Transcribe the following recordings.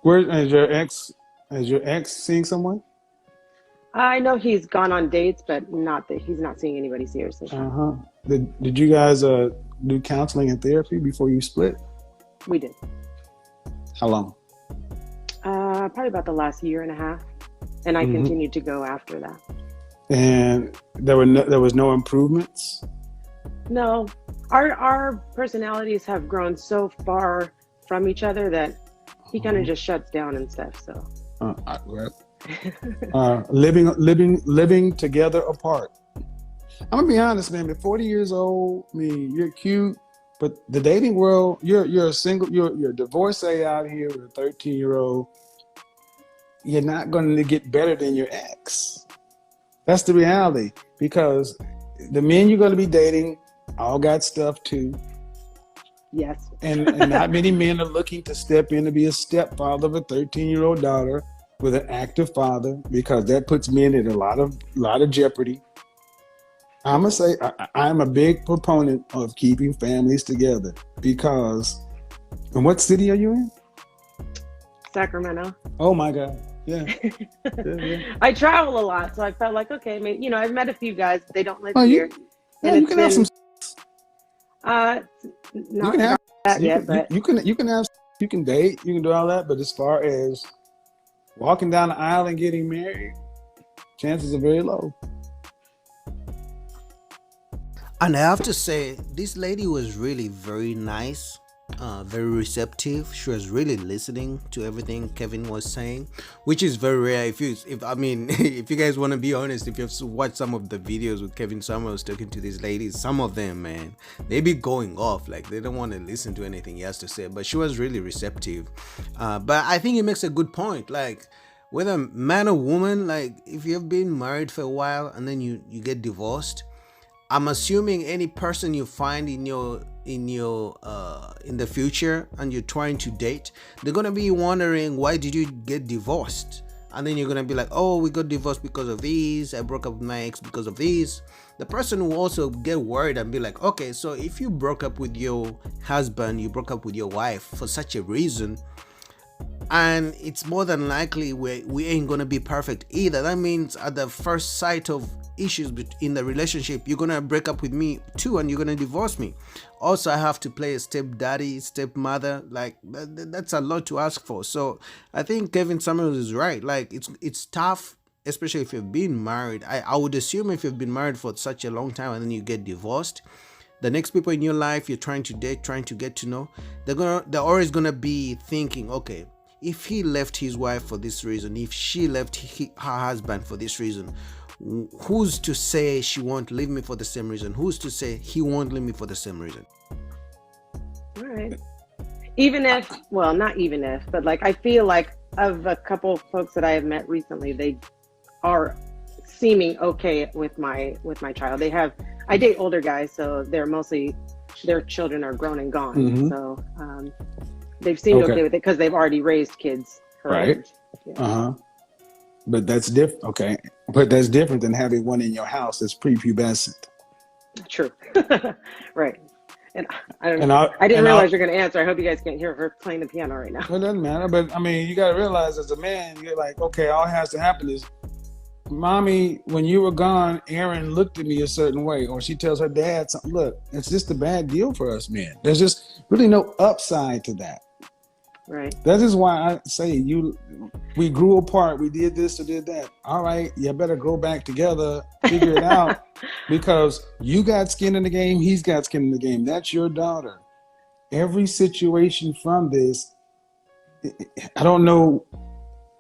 Where is your ex? Is your ex seeing someone? I know he's gone on dates, but not that he's not seeing anybody seriously. Uh-huh. Did you guys do counseling and therapy before you split? We did. How long? Probably about the last year and a half, and I Hmm. continued to go after that. And there was no improvements. No, our personalities have grown so far from each other that he kind of Uh-huh. just shuts down and stuff. So, Well, living together apart. I'm gonna be honest, man. At 40 years old, I mean, you're cute, but the dating world, you're a single, you're a divorcee out here with a 13-year-old. You're not going to get better than your ex. That's the reality because the men you're going to be dating all got stuff too, yes. and not many men are looking to step in to be a stepfather of a 13-year-old daughter with an active father because that puts men in a lot of jeopardy. I'm gonna say I'm a big proponent of keeping families together because. And what city are you in? Sacramento. Oh my God! Yeah, yeah, yeah. I travel a lot, so I felt like, okay, maybe, I've met a few guys. They don't live Oh, here, yeah, and you it's can have some. been uh, You can not have. got that You yet, can. but You can have. You can date. You can do all that. But as far as walking down the aisle and getting married, chances are very low. And I have to say, this lady was really very nice, very receptive. She was really listening to everything Kevin was saying, which is very rare. If I mean, if you guys want to be honest, if you've watched some of the videos with Kevin Samuels talking to these ladies, some of them, man, they be going off like they don't want to listen to anything he has to say. But she was really receptive. But I think he makes a good point, like. Whether man or woman, like if you've been married for a while and then you get divorced, I'm assuming any person you find in the future and you're trying to date, they're gonna be wondering why did you get divorced? And then you're gonna be like, oh, we got divorced because of these. I broke up with my ex because of these. The person will also get worried and be like, okay, so if you broke up with your husband, you broke up with your wife for such a reason, and it's more than likely we ain't gonna be perfect either. That means at the first sight of issues in the relationship, you're gonna break up with me too and you're gonna divorce me. Also, I have to play a stepdaddy, stepmother. Like that's a lot to ask for. So I think Kevin Samuels is right. Like it's tough, especially if you've been married. I would assume if you've been married for such a long time and then you get divorced, the next people in your life you're trying to date, trying to get to know, they're always gonna be thinking, okay, if he left his wife for this reason, if she left her husband for this reason, who's to say she won't leave me for the same reason? Who's to say he won't leave me for the same reason? all right. Even if, well, not even if, but like I feel like of a couple of folks that I have met recently, they are seeming okay with my child. I date older guys, so they're mostly their children are grown and gone. Hmm. So they've seemed Okay. okay with it because they've already raised kids her Right. age. Yeah, Uh huh. But that's different. Okay. But that's different than having one in your house that's prepubescent. true. Right. And I don't know. And I I didn't and I realize you're going to answer. I hope you guys can't hear her playing the piano right now. Well, it doesn't matter. But I mean, you got to realize as a man, you're like, okay, all has to happen is, mommy, when you were gone, Aaron looked at me a certain way, or she tells her dad something. Look, it's just a bad deal for us men. There's just really no upside to that. Right. That is why I say we grew apart. We did this or did that. All right, you better go back together, figure it out, because you got skin in the game. He's got skin in the game. That's your daughter. Every situation from this, I don't know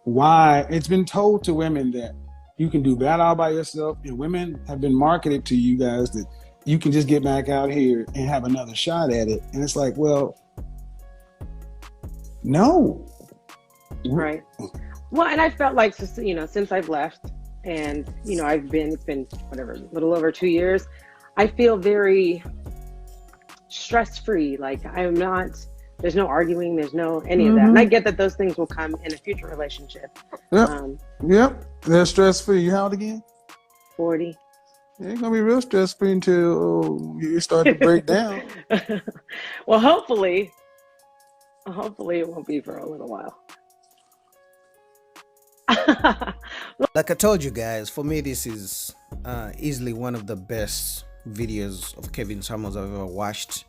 why it's been told to women that you can do bad all by yourself, and women have been marketed to you guys that you can just get back out here and have another shot at it. And it's like, well, no. Right. Well, and I felt like, since I've left and, it's been whatever, a little over 2 years, I feel very stress free. Like there's no arguing, there's no any of that. And I Mm-hmm. get that those things will come in a future relationship. Yep. Um, Yep. They're stress free. You how old again? 40. It ain't gonna be real stress free until you start to break down. Well, hopefully it won't be for a little while. Like I told you guys, for me, this is easily one of the best videos of Kevin Samuels I've ever watched.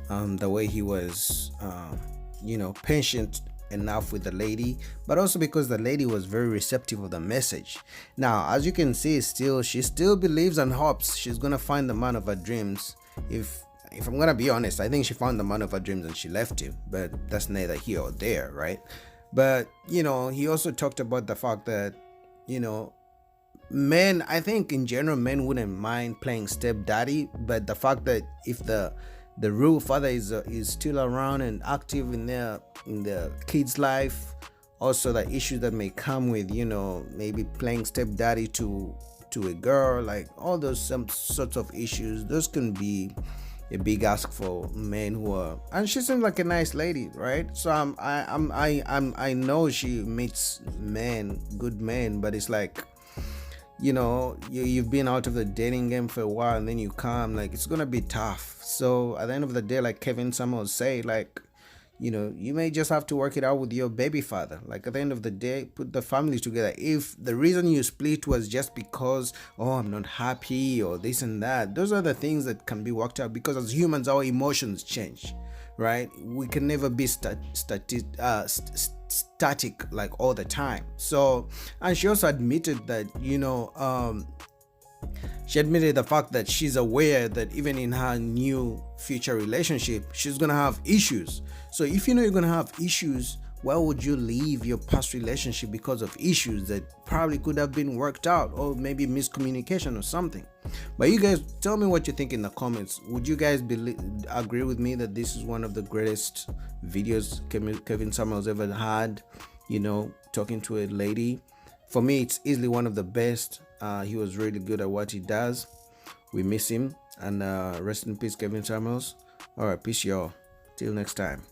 The way he was, patient enough with the lady, but also because the lady was very receptive of the message. Now, as you can see, she still believes and hopes she's gonna find the man of her dreams. If I'm gonna be honest, I think she found the man of her dreams and she left him, but that's neither here or there, right? But he also talked about the fact that you know men, I think in general men wouldn't mind playing stepdaddy, but the fact that if the real father is still around and active in the kid's life, also the issues that may come with maybe playing stepdaddy to a girl, like all those some sorts of issues, those can be a big ask for men who are. And she seems like a nice lady, right? So I know she meets men, good men, but it's like you've been out of the dating game for a while and then you come, like it's gonna be tough. So at the end of the day, like Kevin Samuels say, like you may just have to work it out with your baby father. Like at the end of the day, put the family together. If the reason you split was just because, oh, I'm not happy or this and that, those are the things that can be worked out, because as humans our emotions change, right? We can never be static like all the time. So, and she also admitted that she admitted the fact that she's aware that even in her new future relationship, she's gonna have issues. So if you're gonna have issues, why would you leave your past relationship because of issues that probably could have been worked out, or maybe miscommunication or something? But you guys tell me what you think in the comments. Would you guys agree with me that this is one of the greatest videos Kevin Samuels ever had, talking to a lady? For me, it's easily one of the best. He was really good at what he does. We miss him, and rest in peace, Kevin Samuels. All right, peace, y'all. Till next time.